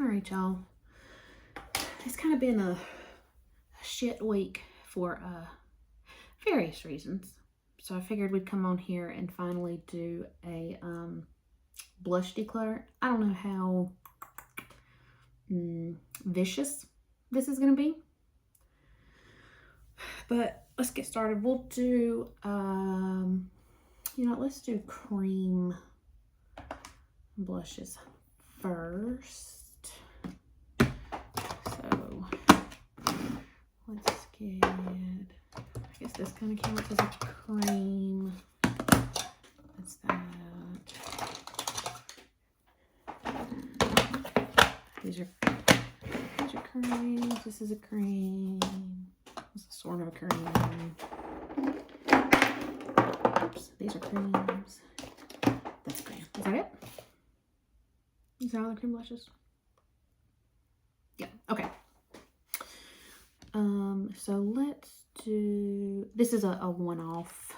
All right, y'all. It's kind of been a shit week for various reasons. So I figured we'd come on here and finally do a blush declutter. I don't know how vicious this is going to be, but let's get started. We'll do, let's do cream blushes first. So let's get, I guess this kind of counts as a cream. That's that. These are creams. This is a cream. This is sort of a cream. Oops, these are creams. That's cream. Is that it? Is that all the cream blushes? Yeah, okay. So let's do, this is a one-off.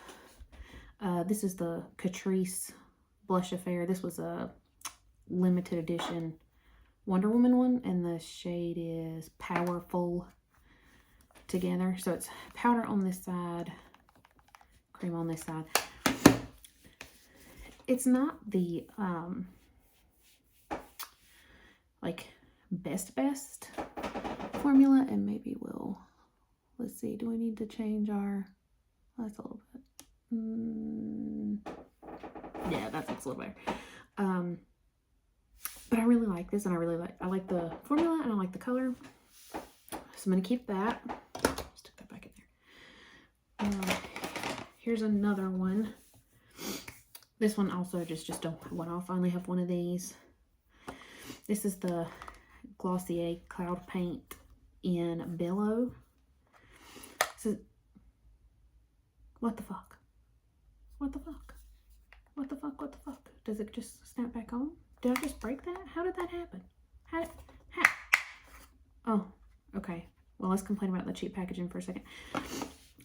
This is the Catrice Blush Affair. This was a limited edition Wonder Woman one, and the shade is Powerful Together. So it's powder on this side, cream on this side. It's not the like best formula, and maybe we'll, let's see, do we need to change our, that's a little bit, yeah, that looks a little better. But I really like this, and I like the formula, and I like the color, so I'm gonna keep that. Stick that back in there. Here's another one. This one also just a one-off. I only have one of these. This is the Glossier Cloud Paint in Billow. So, what the fuck? What the fuck? What the fuck? What the fuck? Does it just snap back on? Did I just break that? How did that happen? How? Oh, okay. Well, let's complain about the cheap packaging for a second.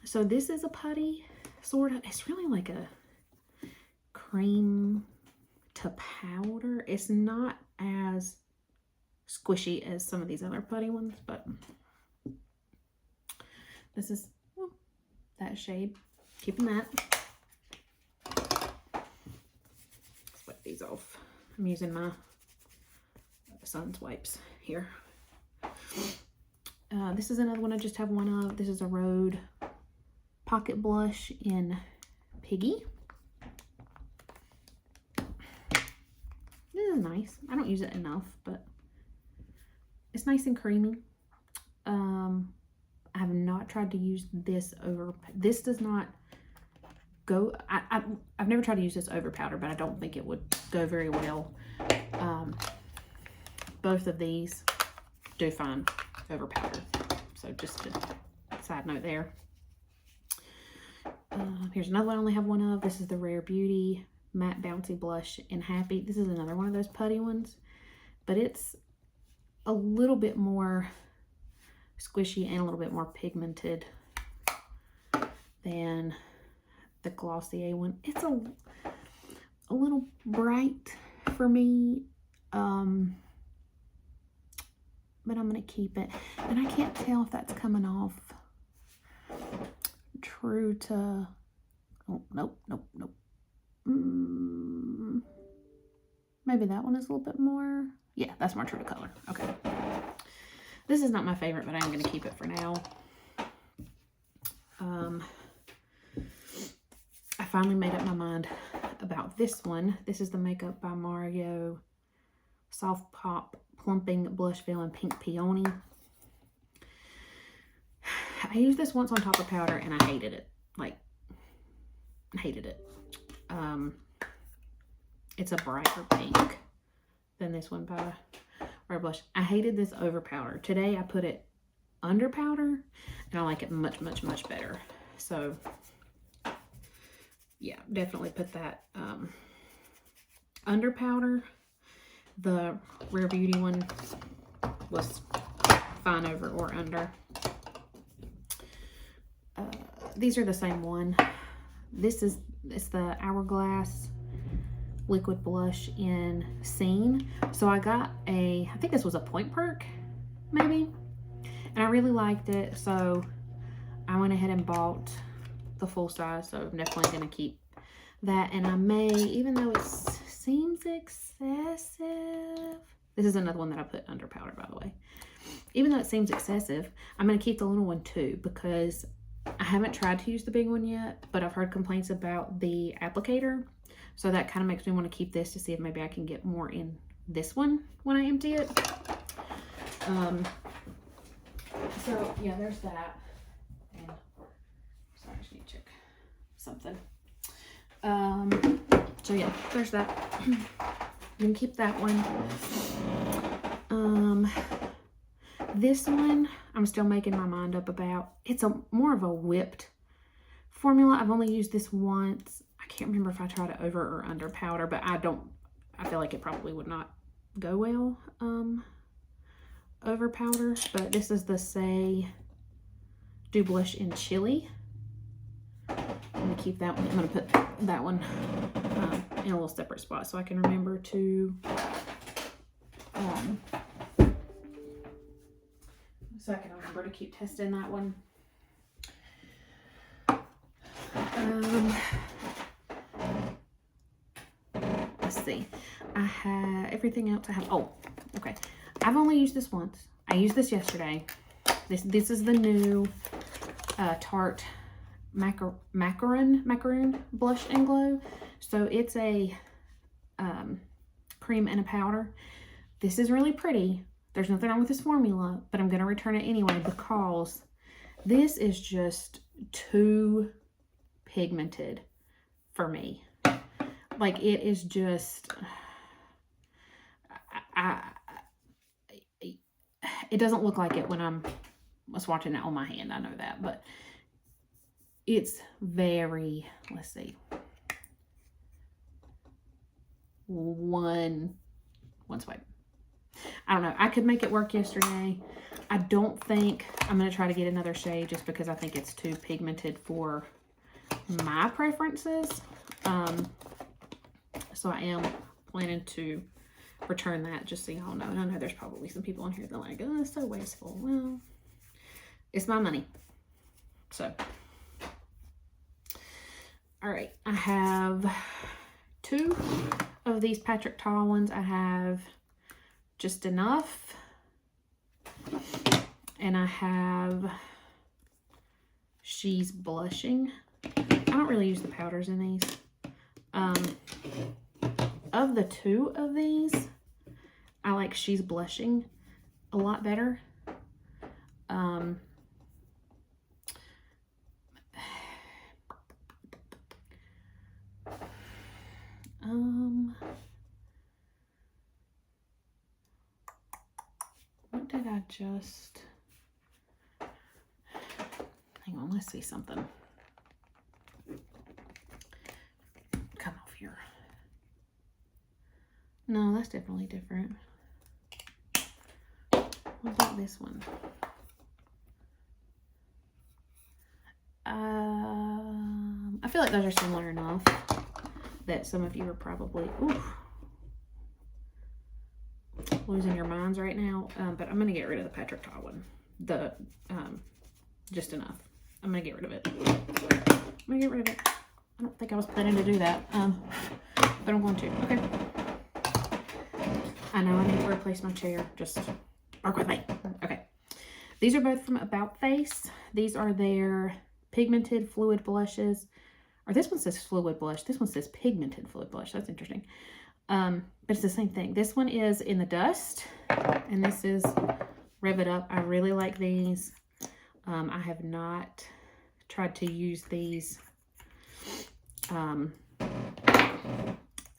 So this is a putty, sort of. It's really like a cream to powder. It's not as squishy as some of these other putty ones, but this is that shade. Keeping that. Let's wipe these off. I'm using my Sun's wipes here. This is another one I just have one of. This is a Rhode Pocket Blush in Piggy. This is nice. I don't use it enough, but it's nice and creamy. I have not tried to use this over. This does not go. I've never tried to use this over powder, but I don't think it would go very well. Both of these do fine over powder. So just a side note there. Here's another one I only have one of. This is the Rare Beauty Matte Bouncy Blush in Happy. This is another one of those putty ones, but it's a little bit more squishy and a little bit more pigmented than the Glossier one. It's a little bright for me, but I'm gonna keep it, and I can't tell if that's coming off true to, oh, nope. Maybe that one is a little bit more, yeah, that's more true to color. Okay, this is not my favorite, but I'm gonna keep it for now. I finally made up my mind about this one. This is the Makeup by Mario Soft Pop Plumping Blush Veil in Pink Peony. I used this once on top of powder, and I hated it. Like, hated it. It's a brighter pink than this one by Rare Blush. I hated this over powder. Today I put it under powder, and I like it much better. So yeah, definitely put that under powder. The Rare Beauty one was fine over or under. These are the same one. It's the Hourglass liquid blush in Scene. So I got I think this was a Point Perk, maybe, and I really liked it. So I went ahead and bought the full size. So I'm definitely gonna keep that. And I may, even though it seems excessive, this is another one that I put under powder, by the way. Even though it seems excessive, I'm gonna keep the little one too, because I haven't tried to use the big one yet, but I've heard complaints about the applicator. So that kind of makes me want to keep this to see if maybe I can get more in this one when I empty it. So yeah, there's that. And sorry, I just need to check something. So yeah, there's that. You can keep that one. This one, I'm still making my mind up about. It's more of a whipped formula. I've only used this once. I can't remember if I tried it over or under powder, but I feel like it probably would not go well over powder. But this is the Say Do Blush in Chili. I'm gonna keep that one. I'm gonna put that one in a little separate spot so I can remember to keep testing that one. Let's see. I have everything else. Oh, okay. I've only used this once. I used this yesterday. This is the new Tarte Macaroon Blush and Glow. So it's a cream and a powder. This is really pretty. There's nothing wrong with this formula, but I'm going to return it anyway because this is just too pigmented for me. Like, it is just, it doesn't look like it when I'm swatching it on my hand. I know that, but it's very, let's see, one swipe. I don't know. I could make it work yesterday. I don't think I'm going to try to get another shade just because I think it's too pigmented for my preferences. So I am planning to return that, just so y'all know. And I know there's probably some people on here that are like, oh, it's so wasteful. Well, it's my money. So, all right. I have 2 of these Patrick Ta ones. I have Just Enough. And I have She's Blushing. I don't really use the powders in these. Of the 2 of these, I like She's Blushing a lot better. What did I just... Hang on, let's see something. Come off here. No, that's definitely different. What about this one? I feel like those are similar enough that some of you are probably losing your minds right now. But I'm gonna get rid of the Patrick Ta one. The Just Enough. I'm gonna get rid of it. I'm gonna get rid of it. I don't think I was planning to do that. But I'm going to. Okay. I know I need to replace my chair. Just work with me. Okay. These are both from About Face. These are their pigmented fluid blushes. Or this one says fluid blush. This one says pigmented fluid blush. That's interesting. But it's the same thing. This one is In the Dust. And this is Rev It Up. I really like these. I have not tried to use these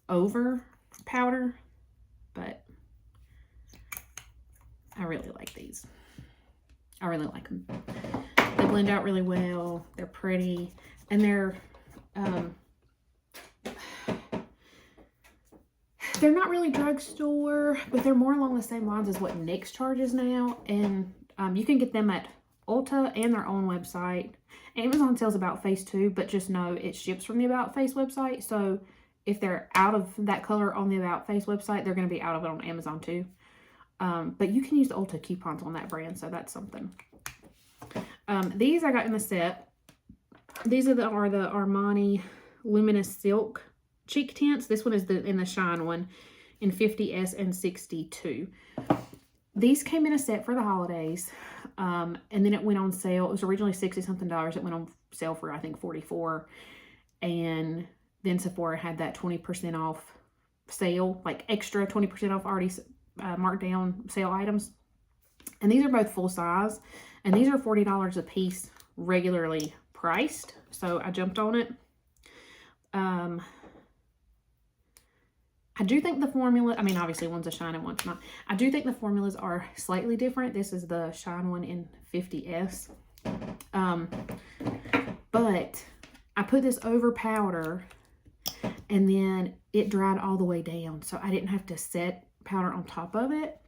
over powder, but I really like these. I really like them. They blend out really well. They're pretty, and they're not really drugstore, but they're more along the same lines as what NYX charges now. And you can get them at Ulta and their own website. Amazon sells About Face too, but just know it ships from the About Face website. So if they're out of that color on the About Face website, they're going to be out of it on Amazon too. But you can use Ulta coupons on that brand, so that's something. These I got in the set. These are the Armani Luminous Silk cheek tints. This one is in the shine one in 50S and 62. These came in a set for the holidays, and then it went on sale. It was originally $60-something. It went on sale for, I think, $44. And then Sephora had that 20% off sale, like extra 20% off already marked down sale items. And these are both full size, and these are $40 a piece, regularly priced. So I jumped on it. I do think the formula, I mean, obviously one's a shine and one's not. I do think the formulas are slightly different. This is the shine one in 50S. But I put this over powder, and then it dried all the way down. So I didn't have to set powder on top of it.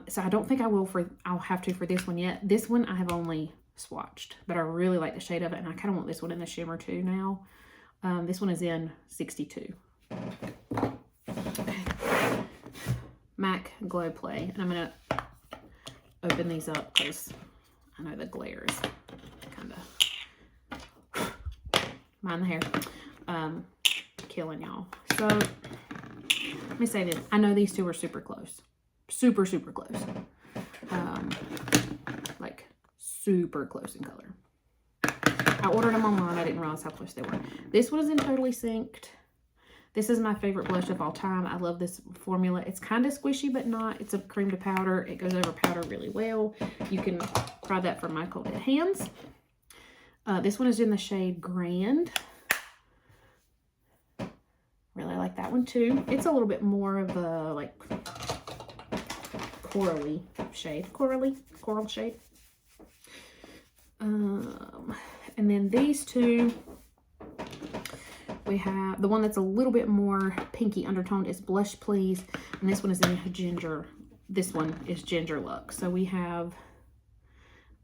So I don't think I'll have to for this one yet. This one I have only swatched, but I really like the shade of it, and I kind of want this one in the shimmer too now. This one is in 62. Okay. MAC Glow Play, and I'm gonna open these up because I know the glare is kind of mind the hair, killing y'all. So let me say this: I know these two are super close, super close, like super close in color. I ordered them online. I didn't realize how close they were. This one is in Totally Synced. This is my favorite blush of all time. I love this formula. It's kind of squishy, but not. It's a cream to powder. It goes over powder really well. You can try that for my cold hands. This one is in the shade Grand. Really like that one too. It's a little bit more of a like corally shade. Coral shade. And then these two, we have the one that's a little bit more pinky undertoned is Blush Please, and this one is in Ginger. This one is Ginger Luck. So we have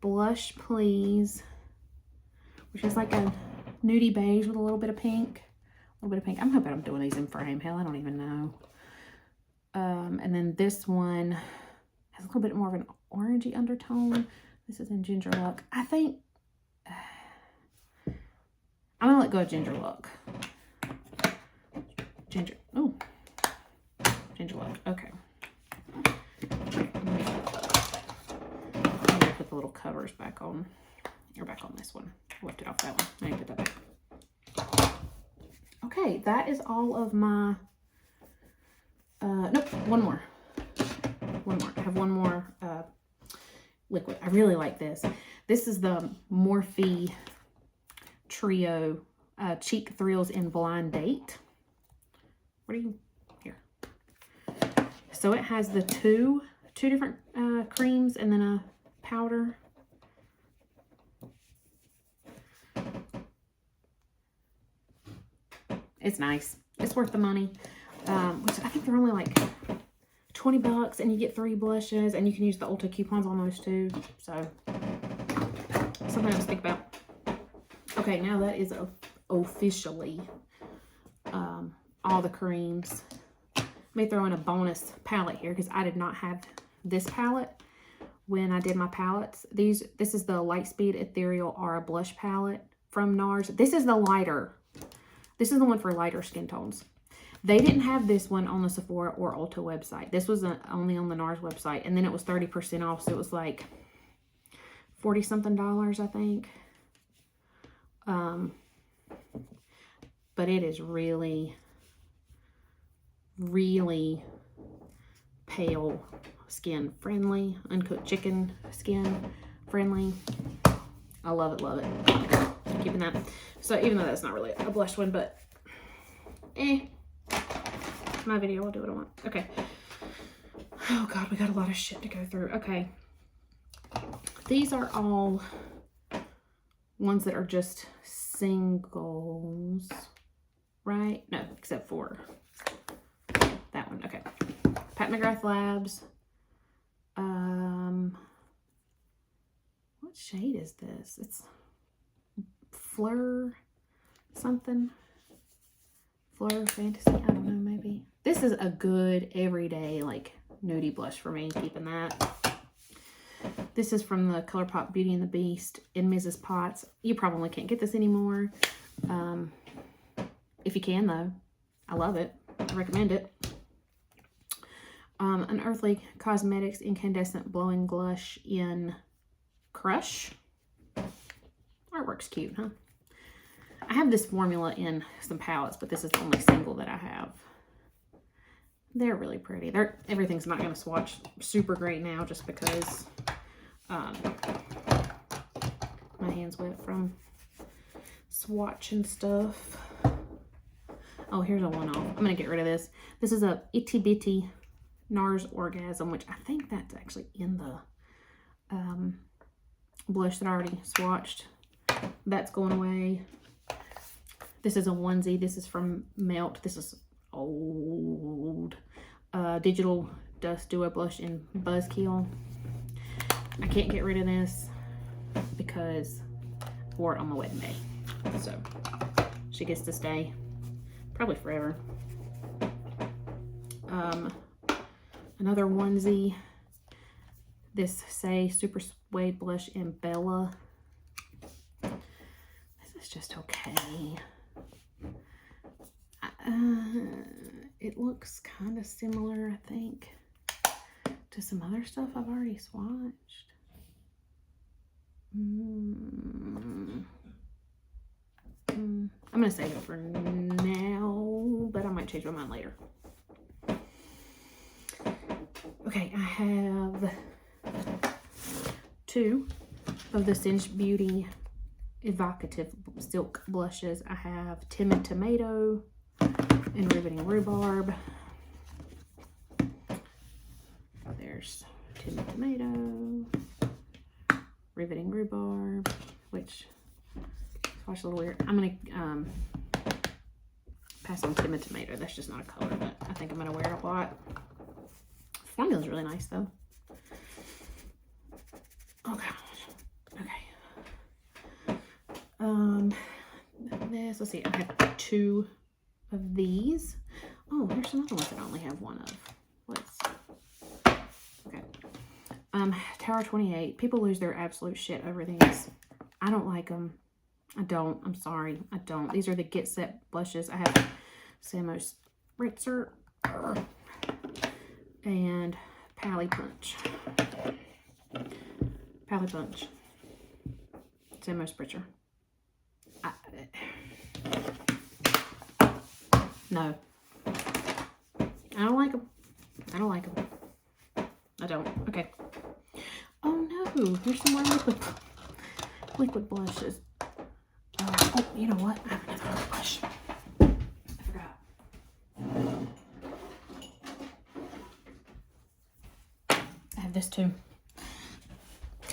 Blush Please, which is like a nudie beige with a little bit of pink. A little bit of pink. I'm hoping I'm doing these in frame. Hell, I don't even know. And then this one has a little bit more of an orangey undertone. This is in Ginger Luck. I think I'm gonna let go of Ginger Luck. Ginger Luck. Okay. I'm gonna put the little covers back on. Or back on this one. I left it off that one. I need to put that back. Okay, that is all of my. Nope, one more. I have one more liquid. I really like this. This is the Morphe Trio Cheek Thrills in Blind Date. What are you here? So it has the two different creams and then a powder. It's nice. It's worth the money. Which I think they're only like $20, and you get 3 blushes, and you can use the Ulta coupons on those too. So something else to think about. Okay, now that is officially all the creams. Let me throw in a bonus palette here because I did not have this palette when I did my palettes. This is the Lightspeed Ethereal Aura Blush Palette from NARS. This is the lighter. This is the one for lighter skin tones. They didn't have this one on the Sephora or Ulta website. This was only on the NARS website, and then it was 30% off, so it was like $40-something, I think. But it is really pale skin friendly, uncooked chicken skin friendly. I love it. Keeping that. So even though that's not really a blush one, but my video, I'll do what I want. Okay. Oh God, we got a lot of shit to go through. Okay. These are all ones that are just singles, right? No, except for that one. Okay. Pat McGrath Labs. What shade is this? It's Fleur something. Fleur Fantasy. I don't know, maybe. This is a good everyday, like, nudie blush for me. Keeping that. This is from the ColourPop Beauty and the Beast in Mrs. Potts. You probably can't get this anymore. If you can, though. I love it. I recommend it. An Earthly Cosmetics Incandescent Blowing Blush in Crush. Artwork's cute, huh? I have this formula in some palettes, but this is the only single that I have. They're really pretty. Everything's not going to swatch super great now just because my hand's wet from swatching stuff. Oh, here's a one-off. I'm going to get rid of this. This is a Itty Bitty NARS Orgasm, which I think that's actually in the blush that I already swatched. That's going away. This is a onesie. This is from Melt. This is old. Digital Dust Duo Blush in Buzzkill. I can't get rid of this because I wore it on my wedding day. So she gets to stay probably forever. Another onesie. This Say Super Suede Blush in Bella. This is just okay. It looks kind of similar, I think, to some other stuff I've already swatched. I'm going to save it for now, but I might change my mind later. Okay, I have 2 of the Singed Beauty Evocative Silk Blushes. I have Timid Tomato and Riveting Rhubarb. There's Timid Tomato, Riveting Rhubarb, which swatch a little weird. I'm going to pass on Timid Tomato. That's just not a color, but I think I'm going to wear it a lot. Formula's really nice, though. Oh, gosh. Okay. Let's see. I have 2 of these. Oh, here's some other ones that I only have 1 of. Okay. Tower 28. People lose their absolute shit over these. I don't like them. I don't. I'm sorry. I don't. These are the Get Set blushes. I have Samo Spritzer and Pally Punch. Pally Punch. Samo Spritzer. No. I don't like them. I don't like them. I don't. Okay. Oh no. Here's some more liquid blushes. Oh, you know what? I have another blush. I forgot. I have this too.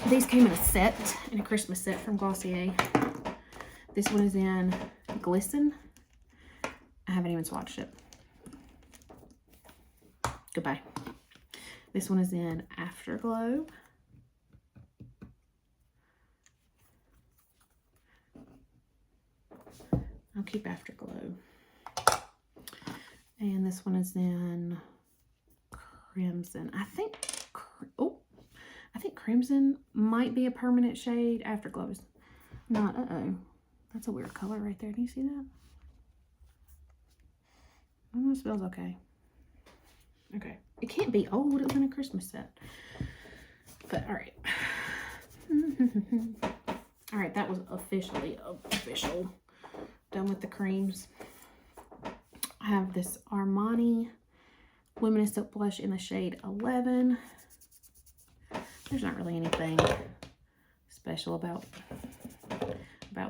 These came in a set, in a Christmas set from Glossier. This one is in Glisten. I haven't even swatched it. Goodbye. This one is in Afterglow. I'll keep Afterglow. And this one is in Crimson. I think Crimson might be a permanent shade. Afterglow is not. Uh-oh. That's a weird color right there. Do you see that? Oh, it smells okay. Okay. It can't be old. It was in a Christmas set. But, all right. All right, that was official. Done with the creams. I have this Armani Luminous Silk Blush in the shade 11. There's not really anything special about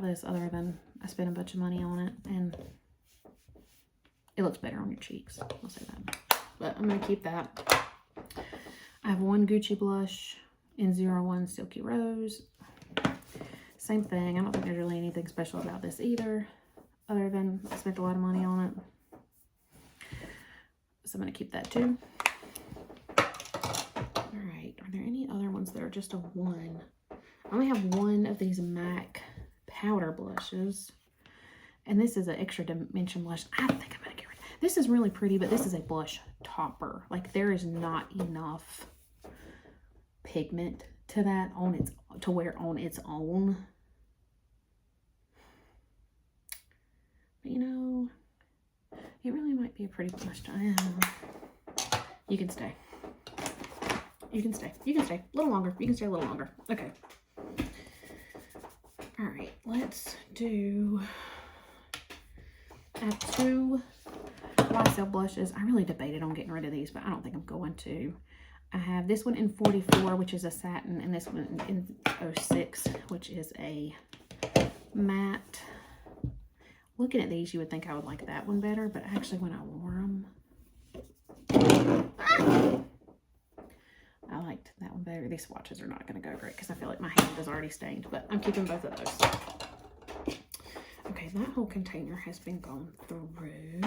this other than I spent a bunch of money on it and it looks better on your cheeks. I'll say that. But I'm going to keep that. I have 1 Gucci blush in 01 Silky Rose. Same thing. I don't think there's really anything special about this either, other than I spent a lot of money on it. So I'm going to keep that too. All right. Are there any other ones that are just a 1? I only have 1 of these MAC powder blushes. And this is an extra dimension blush. I think I'm going to This is really pretty, but this is a blush topper. Like, there is not enough pigment to that on its, to wear on its own. But, you know, it really might be a pretty blush. You can stay. You can stay. You can stay. A little longer. You can stay a little longer. Okay. All right. Let's do... I have 2 YSL blushes. I really debated on getting rid of these, but I don't think I'm going to. I have this one in 44, which is a satin, and this one in 06, which is a matte. Looking at these, you would think I would like that one better, but actually when I wore them, I liked that one better. These swatches are not going to go great because I feel like my hand is already stained, but I'm keeping both of those. Okay, that whole container has been gone through.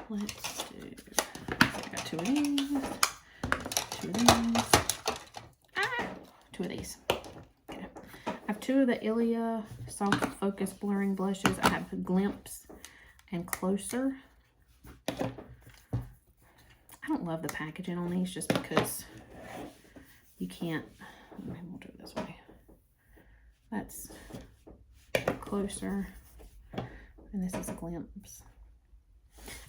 Let's do, I got 2 of these, 2 of these, 2 of these. Okay, I have 2 of the Ilia Soft Focus Blurring Blushes. I have Glimpse and Closer. I don't love the packaging on these just because you can't, maybe we'll do it this way. That's Closer. And this is a Glimpse.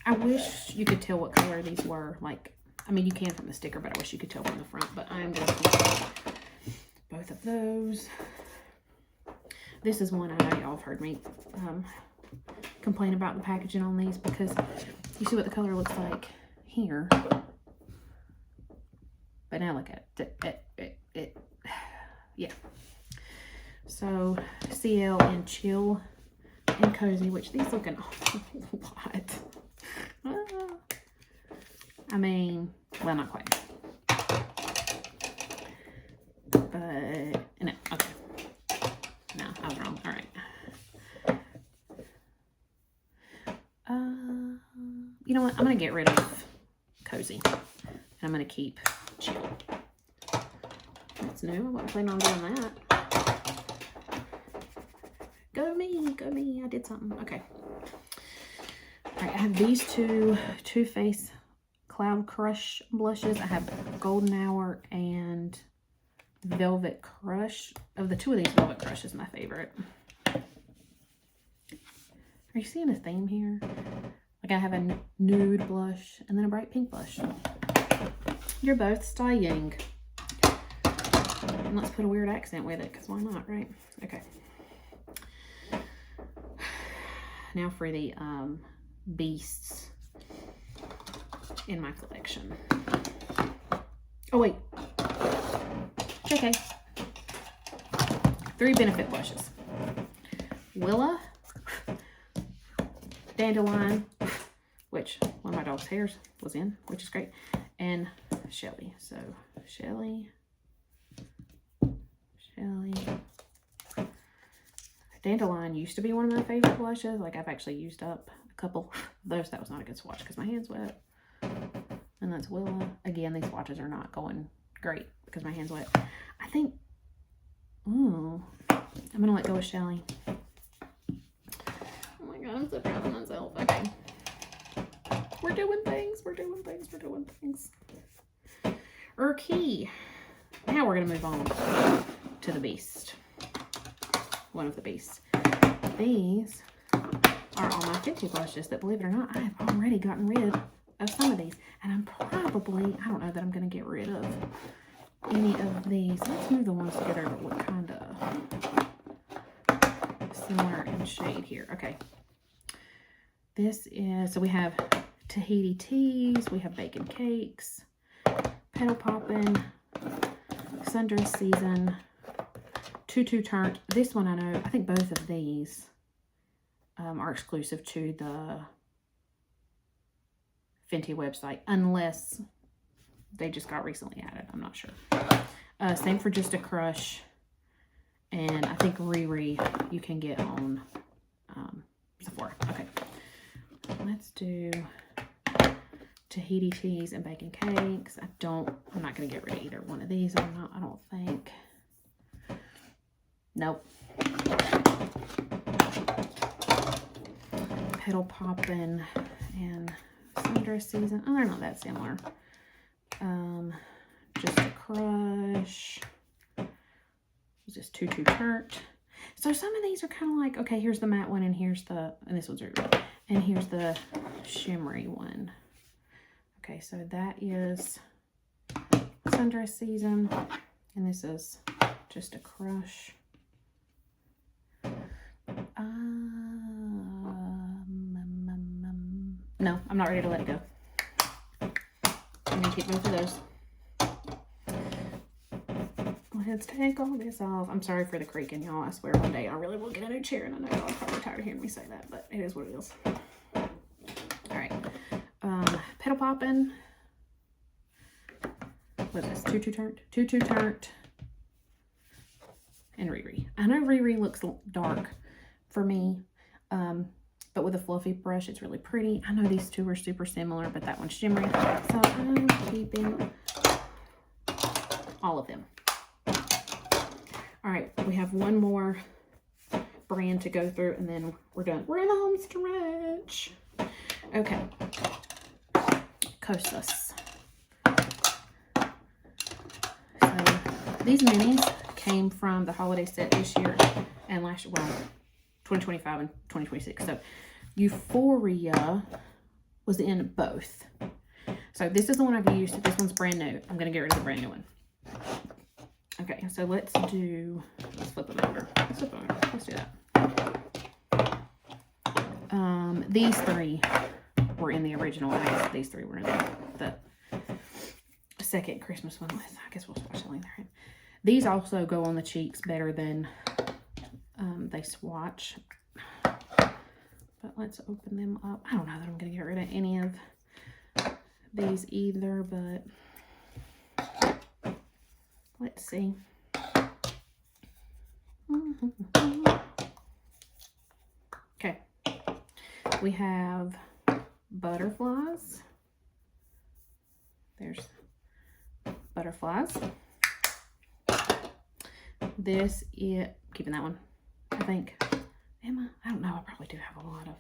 I wish you could tell what color these were. Like, I mean, you can from the sticker, but I wish you could tell from the front. But I'm going to keep both of those. This is one I know y'all have heard me complain about the packaging on these because you see what the color looks like here. But now look at it. Yeah. So, CL and Chill and Cozy, which these look an awful lot. I mean, well, not quite. But, no, okay. No, I was wrong. All right. You know what? I'm going to get rid of Cozy. And I'm going to keep Chill. That's new. I wasn't planning on doing that. Go me, go me. I did something. Okay. All right, I have these 2 Too Faced Cloud Crush blushes. I have Golden Hour and Velvet Crush. Of the 2 of these, Velvet Crush is my favorite. Are you seeing a theme here? Like, I have a nude blush and then a bright pink blush. You're both staying. And let's put a weird accent with it, because why not, right? Okay. Now for the beasts in my collection. Oh, wait. Okay. 3 Benefit blushes. Willa, Dandelion, which one of my dog's hairs was in, which is great, and Shelly. So, Shelly. Dandelion used to be one of my favorite blushes. Like, I've actually used up a couple of those. That was not a good swatch because my hand's wet. And that's Willa. Again, these swatches are not going great because my hand's wet. I think, ooh, I'm going to let go of Shelly. Oh my God, I'm so proud of myself. Okay. We're doing things. We're doing things. We're doing things. Okay. Now we're going to move on to the beast. One of the beasts. These are all my Fenty blushes that, believe it or not, I have already gotten rid of some of these. And I'm probably, I don't know that I'm going to get rid of any of these. Let's move the ones together that look kind of similar in shade here. Okay. This is, so we have Tahiti Teas, we have Bacon Cakes, Petal Poppin', Sundress Season, Tutu Turnt. This one I know, I think both of these are exclusive to the Fenty website, unless they just got recently added. I'm not sure. Same for Just a Crush. And I think Riri you can get on Sephora. Okay. Let's do Tahiti Teas and Bacon Cakes. I'm not going to get rid of either one of these. I don't think. Nope. Petal Poppin' and Sundress Season. Oh, they're not that similar. Just a Crush. Just Too Tart. So some of these are kind of like, okay, here's the matte one, and here's the, and this one's really good, and here's the shimmery one. Okay, so that is Sundress Season, and this is just a Crush. No, I'm not ready to let it go. I'm gonna keep both of those. Let's take all this off. I'm sorry for the creaking, y'all. I swear one day I really will get a new chair, and I know y'all are probably tired of hearing me say that, but it is what it is. All right. Petal Poppin'. What is this? Too Tart. And Riri. I know Riri looks dark for me, but with a fluffy brush, it's really pretty. I know these two are super similar, but that one's shimmery. So I'm keeping all of them. All right, we have one more brand to go through, and then we're done. We're in the home stretch. Okay. Kosas. So these minis came from the holiday set this year and last year, well, 2025 and 2026. So Euphoria was in both. So this is the one I've used. This one's brand new. I'm going to get rid of the brand new one. Okay, so let's flip them over. Let's do that. These three were in the original. I guess these three were in the second Christmas one. I guess we'll swatch the length there. These also go on the cheeks better than they swatch. But let's open them up. I don't know that I'm going to get rid of any of these either, but let's see. Okay. We have butterflies. There's butterflies. This is, keeping that one, I think. Am I don't know. I probably do have a lot of,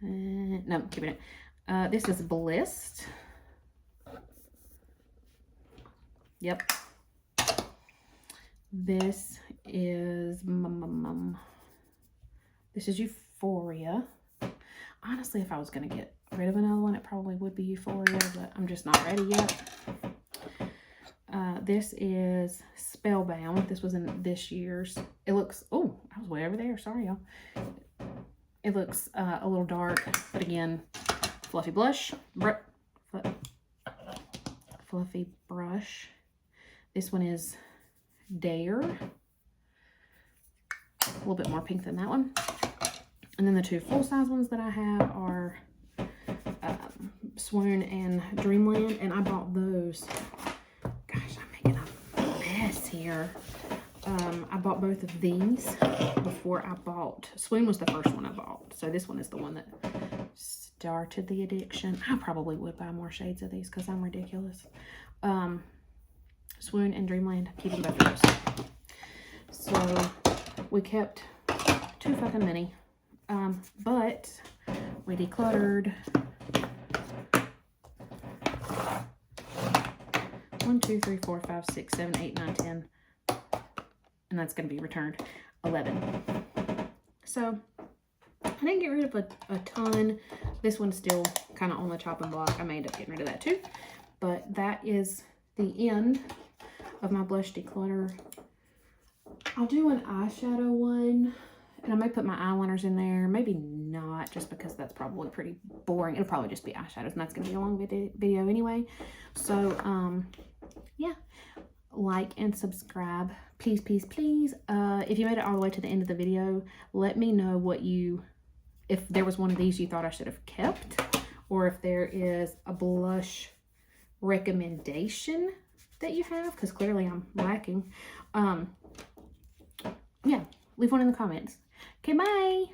no, keeping it. This is Blissed. Yep. This is this is Euphoria. Honestly, if I was going to get rid of another one, it probably would be Euphoria, but I'm just not ready yet. This is Spellbound. This was in this year's. It looks, oh, I was way over there. Sorry, y'all. It looks a little dark, but again, fluffy blush. Fluffy brush. This one is Dare. A little bit more pink than that one. And then the two full-size ones that I have are Swoon and Dreamland, and I bought those. Gosh, I'm making a mess here. I bought both of these before I bought. Swoon was the first one I bought, so this one is the one that started the addiction. I probably would buy more shades of these because I'm ridiculous. Swoon and Dreamland, keeping both of those. So we kept too fucking many, but we decluttered 1, 2, 3, 4, 5, 6, 7, 8, 9, 10, and that's going to be returned 11. So I didn't get rid of a ton. This one's still kind of on the chopping block. I may end up getting rid of that too, but that is the end of my blush declutter. I'll do an eyeshadow one, and I may put my eyeliners in there. Maybe not, just because that's probably pretty boring. It'll probably just be eyeshadows, and that's going to be a long video anyway. So, yeah. Like and subscribe. Please, please, please. If you made it all the way to the end of the video, let me know what if there was one of these you thought I should have kept, or if there is a blush recommendation that you have, because clearly I'm lacking. Yeah, leave one in the comments. Okay, bye.